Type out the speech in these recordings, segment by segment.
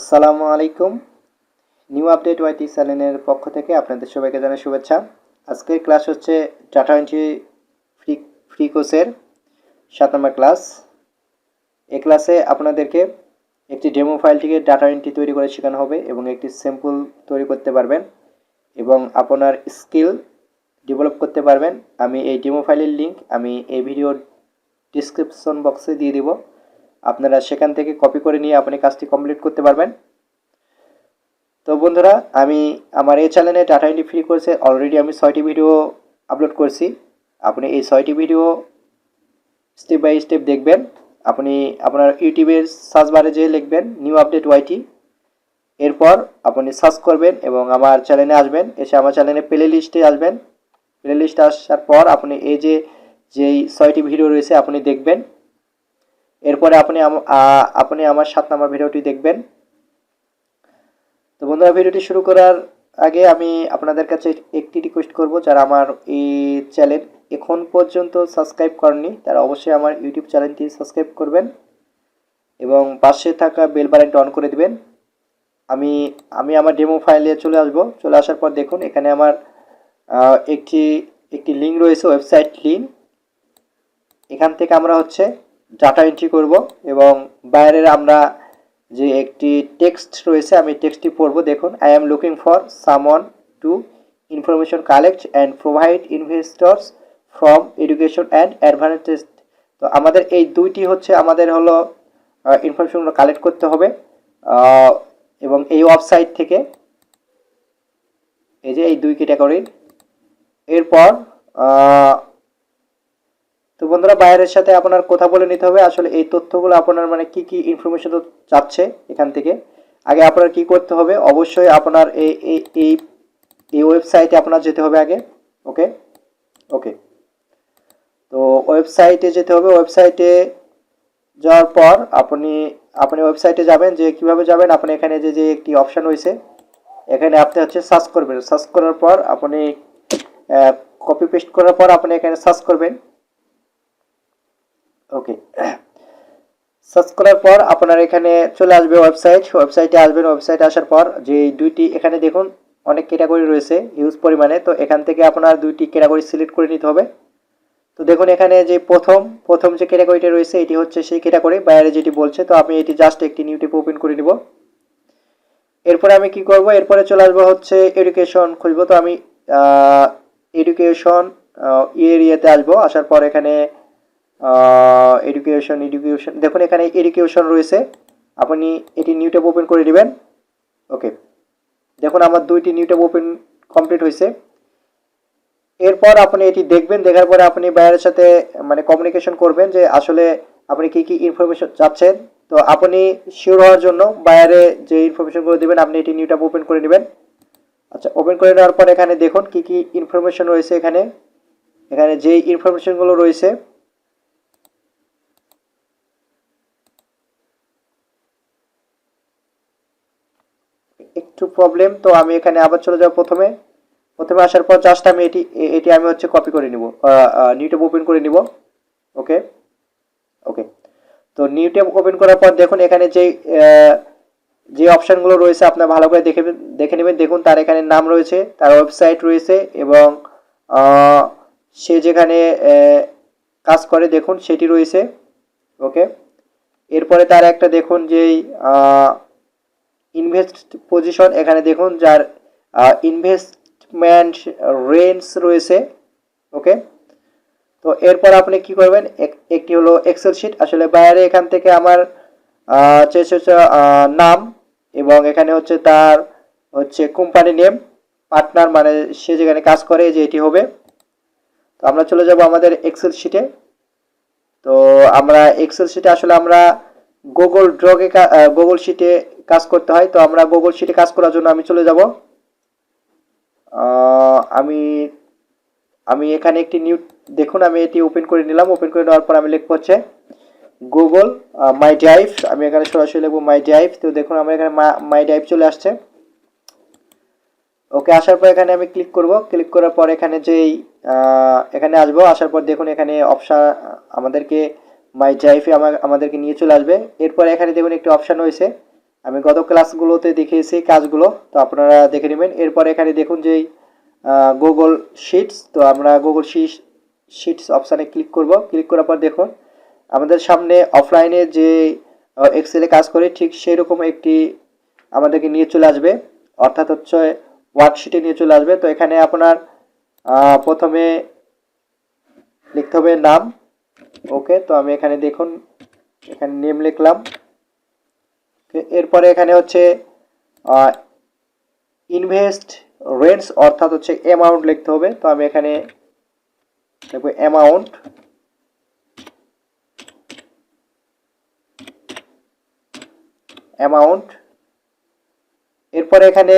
আসসালামু আলাইকুম। New update ওয়াইটি চ্যানেলের পক্ষ থেকে আপনাদের সবাইকে জানাই শুভেচ্ছা। আজকের ক্লাস হচ্ছে ডাটা এন্ট্রি ফ্রি ফ্রি কোর্সের 7 নম্বর ক্লাস। এই ক্লাসে আপনাদেরকে একটি ডেমো ফাইল থেকে ডাটা এন্ট্রি তৈরি করে শেখানো হবে এবং একটি স্যাম্পল তৈরি করতে পারবেন এবং আপনার স্কিল ডেভেলপ করতে পারবেন। আমি এই ডেমো ফাইলের লিঙ্ক আমি এই ভিডিওর ডিসক্রিপশন বক্সে দিয়ে দিব। আপনারা সেখান থেকে কপি করে নিয়ে আপনি কাজটি কমপ্লিট করতে পারবেন। তো বন্ধুরা, আমি আমার এই চ্যানেলে ডাটা এন্ট্রি ফ্রি কোর্সে অলরেডি আমি 6টি ভিডিও আপলোড করছি। আপনি এই 6টি ভিডিও স্টেপ বাই স্টেপ দেখবেন। আপনি আপনার ইউটিউবের সার্চ বারে যেয়ে লিখবেন নিউ আপডেট ওয়াইটি, এরপর আপনি সার্চ করবেন এবং আমার চ্যানেলে আসবেন। এসে আমার চ্যানেলে প্লে লিস্টে আসবেন। প্লে লিস্টে আসার পর আপনি এই যেই 6টি ভিডিও রয়েছে আপনি দেখবেন। এরপরে আপনি আমার 7 নম্বর ভিডিওটি দেখবেন। তো বন্ধুরা, ভিডিওটি শুরু করার আগে আমি আপনাদের কাছে একটি রিকোয়েস্ট করব, যারা আমার এই চ্যানেল এখন পর্যন্ত সাবস্ক্রাইব করেননি তারা অবশ্যই আমার ইউটিউব চ্যানেলটি সাবস্ক্রাইব করবেন এবং পাশে থাকা বেল বাটনটি অন করে দিবেন। আমি আমার ডেমো ফাইলে চলে আসব। চলে আসার পর দেখুন এখানে আমার একটি লিঙ্ক রয়েছে, ওয়েবসাইট লিঙ্ক। এখান থেকে আমরা হচ্ছে ডাটা এন্ট্রি করব এবং বাইরের আমরা যে একটি টেক্সট রয়েছে আমি টেক্সটটি পড়ব। দেখুন, I am looking for someone to information collect and provide investors from education and advantage. তো আমাদের এই দুইটি হচ্ছে আমাদের হলো ইনফরমেশনগুলো কালেক্ট করতে হবে এবং এই ওয়েবসাইট থেকে এই যে এই দুই ক্যাটাগরির। এরপর তো বন্ধুরা, বাইরের সাথে আপনার কথা বলে নিতে হবে আসলে এই তথ্যগুলো আপনার মানে কি কি ইনফরমেশন চাচ্ছে এখান থেকে। আগে আপনার কি করতে হবে, অবশ্যই আপনার এই ওয়েবসাইটে আপনার যেতে হবে আগে। ওকে ওকে তো ওয়েবসাইটে যেতে হবে। ওয়েবসাইটে যাওয়ার পর আপনি ওয়েবসাইটে যাবেন। যে কিভাবে যাবেন, আপনি এখানে যে একটি অপশান রয়েছে এখানে আপনি হচ্ছে সার্চ করবেন। সার্চ করার পর আপনি কপি পেস্ট করার পর আপনি এখানে সার্চ করবেন। ওকে, সার্চ করার পর আপনার এখানে চলে আসবে ওয়েবসাইটে আসবেন। ওয়েবসাইটে আসার পর যে দুইটি এখানে দেখুন অনেক ক্যাটাগরি রয়েছে হিউজ পরিমাণে। তো এখান থেকে আপনার দুইটি ক্যাটাগরি সিলেক্ট করে নিতে হবে। তো দেখুন এখানে যে প্রথম যে ক্যাটাগরিটা রয়েছে এটি হচ্ছে সেই ক্যাটাগরি বাইরে যেটি বলছে। তো আমি এটি জাস্ট একটি নিউ ট্যাব ওপেন করে নিব। এরপরে আমি কি করব, এরপরে চলে আসবো হচ্ছে এডুকেশন খুঁজবো। তো আমি এডুকেশন এরিয়াতে আসবো। আসার পর এখানে এডুকেশন দেখুন এখানে এডুকেশন রয়েছে। আপনি এটি নিউ ট্যাব ওপেন করে নেবেন। ওকে, দেখুন আমার দুইটি নিউ ট্যাব ওপেন কমপ্লিট হয়েছে। এরপর আপনি এটি দেখবেন। দেখার পরে আপনি বাইরের সাথে মানে কমিউনিকেশন করবেন যে আসলে আপনি কি কি ইনফরমেশন চাচ্ছেন। তো আপনি শিওর হওয়ার জন্য বাইরে যে ইনফরমেশনগুলো দেবেন আপনি এটি নিউ ট্যাব ওপেন করে নেবেন। আচ্ছা, ওপেন করে নেওয়ার পর এখানে দেখুন কি কি ইনফরমেশন রয়েছে। এখানে যেই ইনফরমেশনগুলো রয়েছে একটু প্রবলেম। তো আমি এখানে আবার চলে যাব প্রথমে আসার পর জাস্ট আমি এটি আমি হচ্ছে কপি করে নিব, নিউ ট্যাব ওপেন করে নিব। ওকে ওকে তো নিউ ট্যাব ওপেন করার পর দেখুন এখানে যে অপশানগুলো রয়েছে আপনার ভালো করে দেখে নেবেন। দেখুন তার এখানে নাম রয়েছে, তার ওয়েবসাইট রয়েছে এবং সে যেখানে কাজ করে দেখুন সেটি রয়েছে। ওকে, এরপরে তার একটা দেখুন যেই ইনভেস্ট পজিশন এখানে দেখুন যার ইনভেস্টমেন্ট রেঞ্জ রয়েছে। ওকে, তো এরপর আপনি কি করবেন, একটি হলো এক্সেল শিট। আসলে বাইরে এখান থেকে আমার নাম এবং এখানে হচ্ছে তার হচ্ছে কোম্পানি নেম, পার্টনার মানে সে যেখানে কাজ করে যে এটি হবে। তো আমরা চলে যাব আমাদের এক্সেল শিটে। তো আমরা এক্সেল শিটে আসলে আমরা গুগল শিটে কাজ করতে হয়। তো আমরা গুগল শিটে কাজ করার জন্য আমি চলে যাব। আমি আমি এখানে একটি নিউ দেখুন আমি এটি ওপেন করে নিলাম। ওপেন করে নেওয়ার পর আমি লিখব হচ্ছে গুগল মাই ড্রাইভ। আমি এখানে সরাসরি লিখব মাই ড্রাইভ। তো দেখুন আমার এখানে মাই ড্রাইভ চলে আসছে। ওকে, আসার পর এখানে আমি ক্লিক করব। ক্লিক করার পর এখানে যেই এখানে আসবো। আসার পর দেখুন এখানে অপশান আমাদেরকে মাই ড্রাইভে আমাদেরকে নিয়ে চলে আসবে। এরপর এখানে দেখুন একটি অপশান রয়েছে আমি গত ক্লাসগুলোতে দেখিয়েছি কাজগুলো, তো আপনারা দেখে নেবেন। এরপর এখানে দেখুন যে গুগল শিটস, তো আমরা গুগল শিটস অপশানে ক্লিক করব। ক্লিক করার পর দেখুন আমাদের সামনে অফলাইনে যে এক্সেলে কাজ করে ঠিক সেই রকম একটি আমাদেরকে নিয়ে চলে আসবে, অর্থাৎ হচ্ছে ওয়ার্কশিটে নিয়ে চলে আসবে। তো এখানে আপনার প্রথমে লিখতে হবে নাম। ওকে, তো আমি এখানে দেখুন এখানে নেম লিখলাম। এরপরে এখানে হচ্ছে ইনভেস্ট রেন্টস, অর্থাৎ হচ্ছে অ্যামাউন্ট লিখতে হবে। তো আমি এখানে লিখব অ্যামাউন্ট। এরপরে এখানে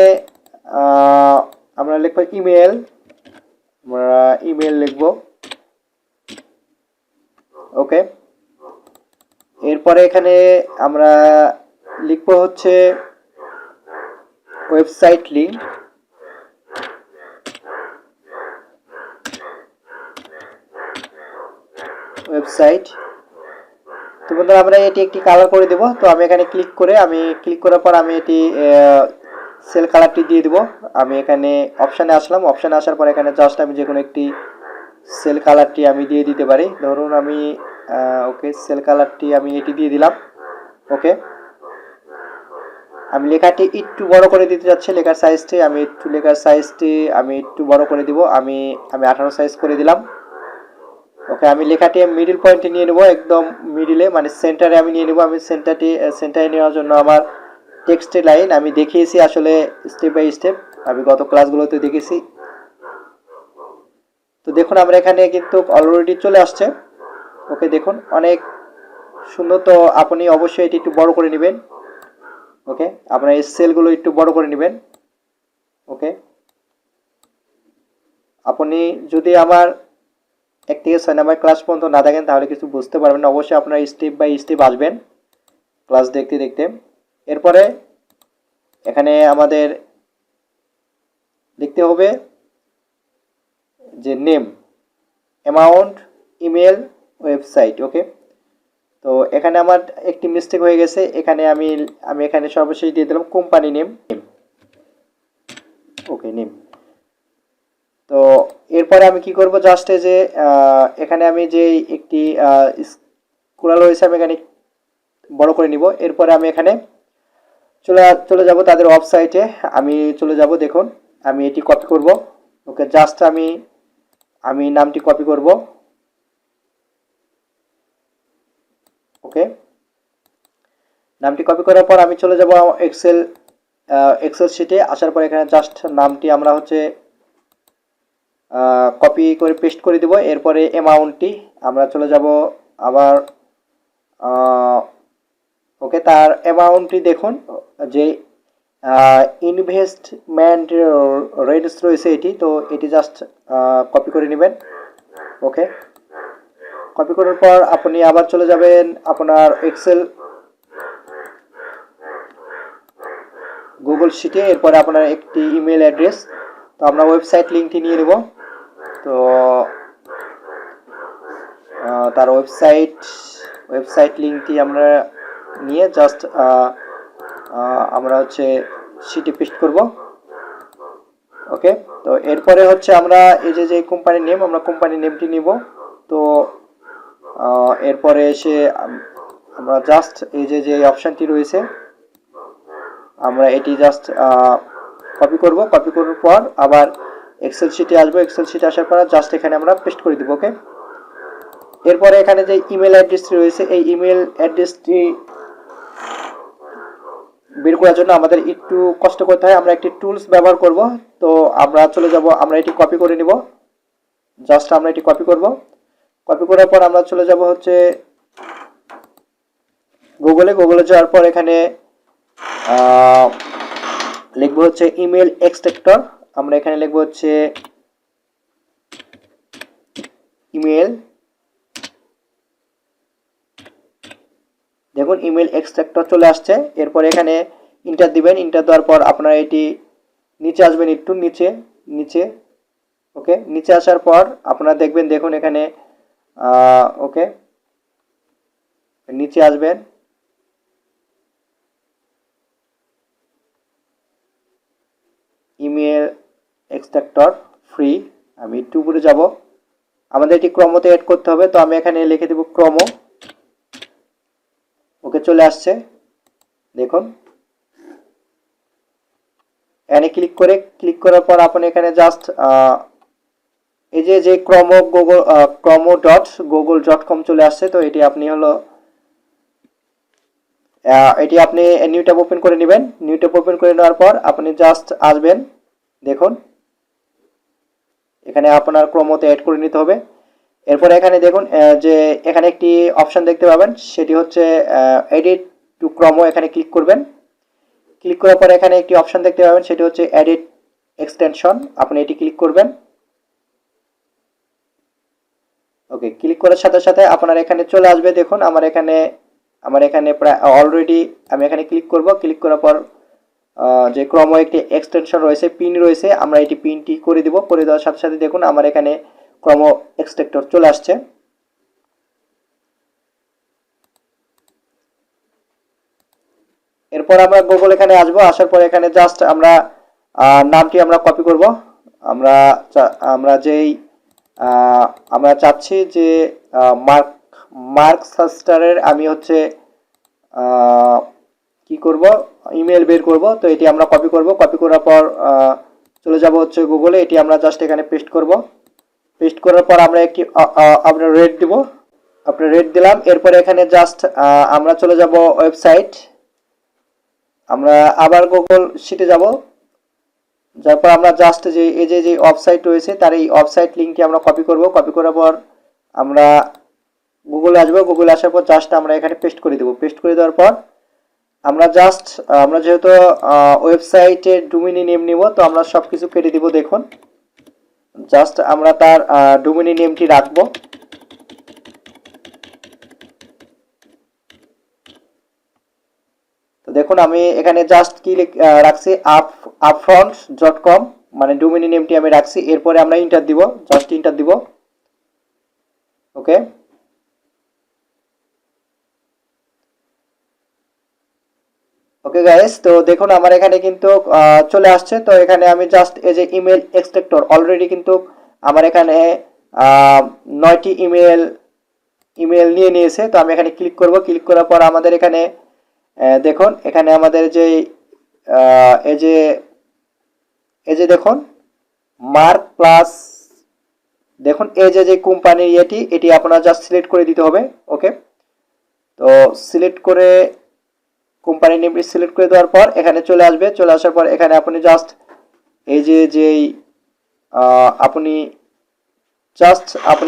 আমরা লিখব ইমেল, আমরা ইমেল লিখব। ওকে, এরপরে এখানে আমরা লিখব হচ্ছে ওয়েবসাইট লিংক। ওয়েবসাইট, তো বন্ধুরা আমরা এটি একটি কালার করে দেব। তো আমি এখানে ক্লিক করার পর আমি এটি সেল কালারটি দিয়ে দেব। আমি এখানে অপশানে আসলাম, অপশানে আসার পর এখানে জাস্ট আমি যে কোনো একটি সেল কালারটি আমি দিয়ে দিতে পারি। ধরুন আমি ওকে, সেল কালারটি আমি এটি দিয়ে দিলাম। ওকে, আমি লেখাটি একটু বড় করে দিতে যাচ্ছি, লেখার সাইজটি আমি একটু বড় করে দিব। আমি 18 সাইজ করে দিলাম। ওকে, আমি লেখাটি মিডিল পয়েন্টে নিয়ে নেব, একদম মিডিলে মানে সেন্টারে আমি নিয়ে নেব। আমি সেন্টারে নেওয়ার জন্য আমার টেক্সটের লাইন আমি দেখিয়েছি আসলে স্টেপ বাই স্টেপ, আমি গত ক্লাসগুলোতে দেখেছি। তো দেখুন আমরা এখানে কিন্তু অলরেডি চলে আসছে। ওকে, দেখুন অনেক সুন্দর। তো আপনি অবশ্যই এটি একটু বড় করে নেবেন। ওকে, আপনার এই সেলগুলো একটু বড় করে নেবেন। ওকে, আপনি যদি আমার 1 থেকে 6 নাম্বার ক্লাস পর্যন্ত না দেখেন তাহলে কিছু বুঝতে পারবেন না। অবশ্যই আপনারা স্টেপ বাই স্টেপ আসবেন ক্লাস দেখতে দেখতে। এরপরে এখানে আমাদের লিখতে হবে যে নেম, অ্যামাউন্ট, ইমেল, ওয়েবসাইট। ওকে, তো এখানে আমার একটি মিস্টেক হয়ে গেছে। এখানে আমি এখানে সর্বশেষ দিয়ে দিলাম কোম্পানি নেম। ওকে, নেম। তো এরপরে আমি কি করব, জাস্ট যে এখানে আমি যে একটি স্ক্রল রয়েছে আমি এখানে বড় করে নিব। এরপরে আমি এখানে চলে যাব তাদের ওয়েবসাইটে, আমি চলে যাব। দেখুন আমি এটি কপি করব। ওকে, জাস্ট আমি নামটি কপি করব। ওকে, নামটি কপি করার পর আমি চলে যাব এক্সেল শিটে। আসার পর এখানে জাস্ট নামটি আমরা হচ্ছে কপি করে পেস্ট করে দেব। এরপরে অ্যামাউন্টটি আমরা চলে যাব আবার। ওকে, তার অ্যামাউন্টটি দেখুন যে ইনভেস্টমেন্ট রেটস রয়েছে এটি, তো এটি জাস্ট কপি করে নেবেন। ওকে, কপি করার পর আপনি আবার চলে যাবেন আপনার গুগল শিটে। এরপরে আপনার একটি ইমেল অ্যাড্রেস, তো আমরা ওয়েবসাইট লিঙ্কটি নিয়ে নেব। তো তার ওয়েবসাইট লিঙ্কটি আমরা নিয়ে জাস্ট আমরা হচ্ছে শিটে পেস্ট করব। ওকে, তো এরপরে হচ্ছে আমরা এই যে কোম্পানির নেম, আমরা কোম্পানির নেমটি নিব। তো এরপরে এসে আমরা জাস্ট এই যে অপশানটি রয়েছে আমরা এটি জাস্ট কপি করব। কপি করার পর আবার এক্সেল শিটে আসবো। এক্সেল শিটে আসার পর জাস্ট এখানে আমরা পেস্ট করে দিব। ওকে, এরপরে এখানে যে ইমেল অ্যাড্রেসটি রয়েছে এই ইমেল অ্যাড্রেসটি বের করার জন্য আমাদের একটু কষ্ট করতে হয়, আমরা একটি টুলস ব্যবহার করব। তো আমরা চলে যাব, আমরা এটি কপি করে নিব। জাস্ট আমরা এটি কপি করব। কপি করার পর আমরা চলে যাব হচ্ছে গুগলে যাওয়ার পর এখানে লিখব হচ্ছে ইমেল এক্সট্রাক্টর। আমরা এখানে লিখব হচ্ছে ইমেল, দেখুন ইমেল এক্সট্রাক্টর চলে আসছে। এরপর এখানে ইন্টার দিবেন। ইন্টার দেওয়ার পর আপনারা এটি নিচে আসবেন, একটু নিচে। ওকে, নিচে আসার পর আপনারা দেখবেন, দেখুন এখানে ওকে, নিচে আসবেন। ইমেল এক্সট্রাক্টর ফ্রি, আমি একটু উপরে যাব, আমাদের এটি ক্রমতে অ্যাড করতে হবে, তো আমি এখানে লিখে দেব ক্রম। ওকে, চলে আসছে দেখুন। এখানে ক্লিক করার পর আপনি এখানে জাস্ট এই যে ক্রম.google.com চলে আসছে, তো এটি আপনি নিউ ট্যাব ওপেন করে নেবেন। নিউ ট্যাব ওপেন করে নেওয়ার পর আপনি জাস্ট আসবেন, দেখুন এখানে আপনার ক্রমতে অ্যাড করে নিতে হবে। এরপর এখানে দেখুন যে এখানে একটি অপশন দেখতে পাবেন, সেটি হচ্ছে এডিট টু ক্রম, এখানে ক্লিক করবেন। ক্লিক করার পর এখানে একটি অপশন দেখতে পাবেন, সেটি হচ্ছে এডিট এক্সটেনশন, আপনি এটি ক্লিক করবেন। ওকে, ক্লিক করার সাথে সাথে আপনার এখানে চলে আসবে, দেখুন আমার এখানে প্রায় অলরেডি আমি এখানে ক্লিক করব। ক্লিক করার পর যে ক্রম একটি এক্সটেনশন রয়েছে, পিন রয়েছে, আমরা এটি পিনটি করে দিব। করে দেওয়ার সাথে সাথে দেখুন আমার এখানে ক্রম এক্সট্রাক্টর চলে আসছে। এরপর আমরা গুগল এখানে আসবো, আসার পর এখানে জাস্ট আমরা নামটি আমরা কপি করব। আমরা যেই আমরা চাচ্ছি যে মার্ক সাস্টারের আমি হচ্ছে কি করব, ইমেল বের করব, তো এটি আমরা কপি করব। কপি করার পর চলে যাব হচ্ছে গুগলে, এটি আমরা জাস্ট এখানে পেস্ট করব। পেস্ট করার পর আমরা একটি আমরা রেট দিব, আপনার রেট দিলাম। এরপর এখানে জাস্ট আমরা চলে যাব ওয়েবসাইট, আমরা আবার গুগল শিটে যাব। তারপর আমরা জাস্ট যে এই যে ওয়েবসাইট রয়েছে তার এই ওয়েবসাইট লিংকটি আমরা কপি করব। কপি করার পর আমরা গুগলে আসবো, গুগলে আসার পর জাস্ট আমরা এখানে পেস্ট করে দেব। পেস্ট করে দেওয়ার পর আমরা যেহেতু ওয়েবসাইটের ডোমেইন নেম নিব, তো আমরা সব কিছু কেটে দিব। দেখুন জাস্ট আমরা তার ডোমেইন নেমটি রাখবো। তো দেখুন আমি এখানে জাস্ট কি রাখছি, upfront.com, মানে ডোমেইন নেমটি আমি রাখছি। এরপরে আমরা ইন্টার দিব, জাস্ট ইন্টার দিব। ওকে, ওকে গাইস, তো দেখুন আমার এখানে কিন্তু চলে আসছে। তো এখানে আমি জাস্ট এই যে ইমেল এক্সট্রাক্টর অলরেডি কিন্তু আমার এখানে 9টি ইমেল নিয়ে নিয়েছে। তো আমি এখানে ক্লিক করব। ক্লিক করার পর আমাদের এখানে দেখুন এখানে আমাদের যে এই যে দেখুন মার্ক প্লাস, দেখুন এই যে কোম্পানির এটি আপনারা জাস্ট সিলেক্ট করে দিতে হবে। ওকে, তো সিলেক্ট করে কোম্পানি নেমটি সিলেক্ট করে দেওয়ার পর এখানে চলে আসবে। চলে আসার পর এখানে আপনি জাস্ট এই যে আপনি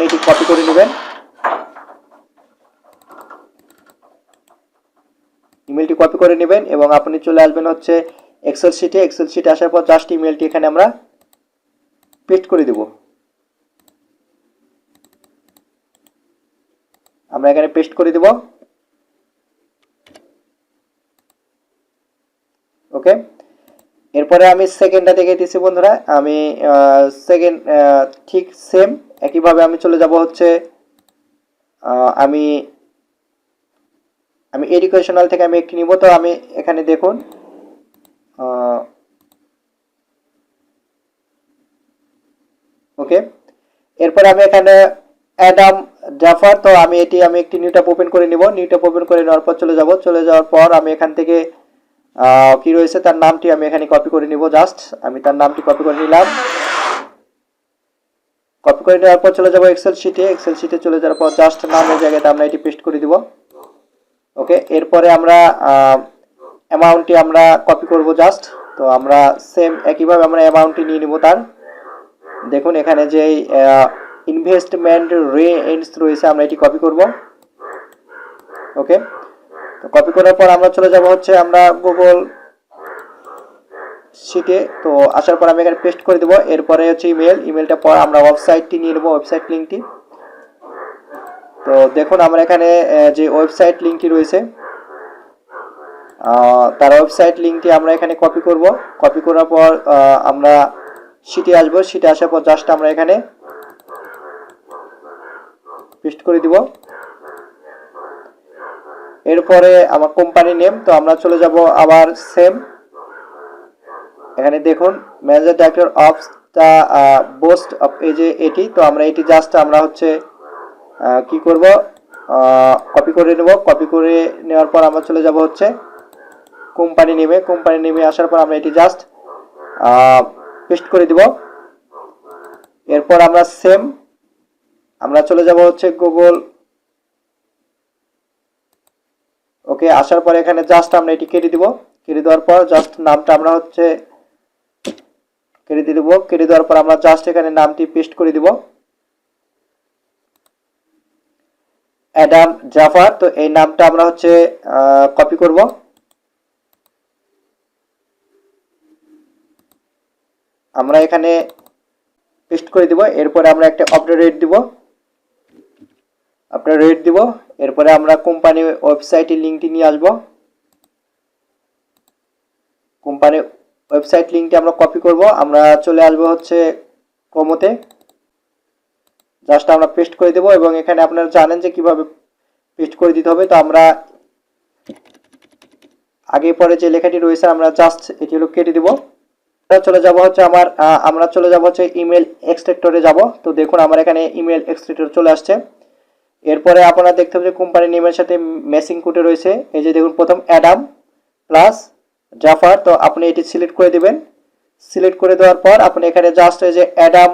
এটি কপি করে নেবেন, ইমেলটি কপি করে নেবেন এবং আপনি চলে আসবেন হচ্ছে এক্সেল শিটে। এক্সেল শিটে আসার পর জাস্ট ইমেলটি এখানে আমরা পেস্ট করে দেব। আমরা এখানে পেস্ট করে দেব। ওকে, এরপরে আমি সেকেন্ডটা দেখে দিচ্ছি বন্ধুরা। আমি সেকেন্ড ঠিক সেম একইভাবে আমি চলে যাব হচ্ছে আমি এডুকেশনাল থেকে আমি একটি নিব। তো আমি এখানে দেখুন ওকে, এরপর আমি এখানে অ্যাডাম জাফার, তো আমি একটি নিউ ট্যাব ওপেন করে নিব। নিউ ট্যাব ওপেন করে নেওয়ার পর চলে যাওয়ার পর আমি এখান থেকে কি রয়েছে তার নামটি আমি এখানে কপি করে নিব। জাস্ট আমি তার নামটি কপি করে নিলাম। কপি করে নেওয়ার পর চলে যাব এক্সেল শিটে। এক্সেল শিটে চলে যাওয়ার পর জাস্ট নামের জায়গাতে আমরা এটি পেস্ট করে দিব। ওকে, এরপরে আমরা অ্যামাউন্টটি আমরা কপি করব জাস্ট। তো আমরা সেম একইভাবে আমরা অ্যামাউন্টটি নিয়ে নিব তার। দেখুন এখানে যে ইনভেস্টমেন্ট রেঞ্জ রয়েছে আমরা এটি কপি করব। ওকে, তো কপি করার পর আমরা চলে যাব হচ্ছে আমরা গুগল শিটে। তো আসার পর আমি এখানে পেস্ট করে দেব। এরপরে হচ্ছে ইমেলটা পর আমরা ওয়েবসাইটটি নিয়ে নেব, ওয়েবসাইট লিঙ্কটি। তো দেখুন আমরা এখানে যে ওয়েবসাইট লিঙ্কটি রয়েছে তার ওয়েবসাইট লিঙ্কটি আমরা এখানে কপি করব। কপি করার পর আমরা শিটে আসবো। শিটে আসার পর জাস্ট আমরা এখানে পেস্ট করে দিব। এরপরে আমার কোম্পানি নেম, তো আমরা চলে যাব আবার সেম এখানে দেখুন manager director of the boost of এই যে এটি, তো আমরা এটি জাস্ট আমরা হচ্ছে কি করব, কপি করে নেব। কপি করে নেওয়ার পর আমরা চলে যাব হচ্ছে কোম্পানি নেমে আসার পর আমরা এটি জাস্ট পেস্ট করে দিব। এরপর আমরা সেম আমরা চলে যাব হচ্ছে গুগল। ওকে, আসার পর এখানে জাস্ট আমরা এটি কেটে দিব। কেটে দেওয়ার পর জাস্ট নামটা আমরা হচ্ছে কেটে দিয়ে দেবো। কেটে দেওয়ার পর আমরা জাস্ট এখানে নামটি পেস্ট করে দিব, অ্যাডাম জাফার। তো এই নামটা আমরা হচ্ছে কপি করব। আমরা এখানে পেস্ট করে দিব। এরপরে আমরা একটা আপডেট দিব, আপনার রেট দিব। এরপরে আমরা কোম্পানি ওয়েবসাইটের লিঙ্কটি নিয়ে আসব। কোম্পানি ওয়েবসাইট লিঙ্কটি আমরা কপি করব। আমরা চলে আসব হচ্ছে ক্রোমোতে, জাস্ট আমরা পেস্ট করে দেব। এবং এখানে আপনারা জানেন যে কিভাবে পেস্ট করে দিতে হবে। তো আমরা আগে পরে যে লেখাটি রয়েছে আমরা জাস্ট এটি হলো কেটে দেব। চলে যাব হচ্ছে আমরা চলে যাব হচ্ছে ইমেল এক্সট্রাক্টরে যাব। তো দেখুন আমার এখানে ইমেল এক্সট্রাক্টর চলে আসছে। এরপরে আপনারা দেখতে পাবেন যে কোম্পানি নেমের সাথে ম্যাচিং কোডে রয়েছে। এই যে দেখুন প্রথম অ্যাডাম প্লাস জাফার। তো আপনি এটি সিলেক্ট করে দিবেন। সিলেক্ট করে দেওয়ার পর আপনি এখানে জাস্ট এই যে অ্যাডাম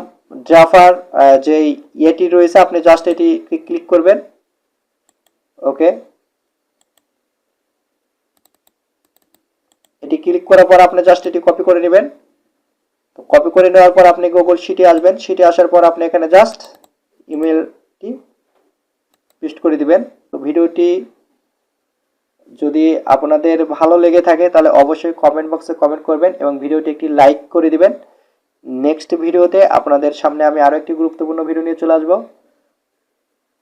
জাফার যে ইয়েটি রয়েছে আপনি জাস্ট এটি ক্লিক করবেন। ওকে, এটি ক্লিক করার পর আপনি জাস্ট এটি কপি করে নেবেন। তো কপি করে নেওয়ার পর আপনি গুগল শিটে আসবেন। শিটে আসার পর আপনি এখানে জাস্ট ইমেলটি পেস্ট করে দিবেন। তো ভিডিওটি যদি আপনাদের ভালো লেগে থাকে তাহলে অবশ্যই কমেন্ট বক্সে কমেন্ট করবেন এবং ভিডিওটি একটি লাইক করে দিবেন। নেক্সট ভিডিওতে আপনাদের সামনে আমি আরও একটি গুরুত্বপূর্ণ ভিডিও নিয়ে চলে আসব।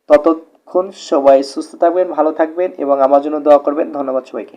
ততক্ষণ সবাই সুস্থ থাকবেন, ভালো থাকবেন এবং আমার জন্য দোয়া করবেন। ধন্যবাদ সবাইকে।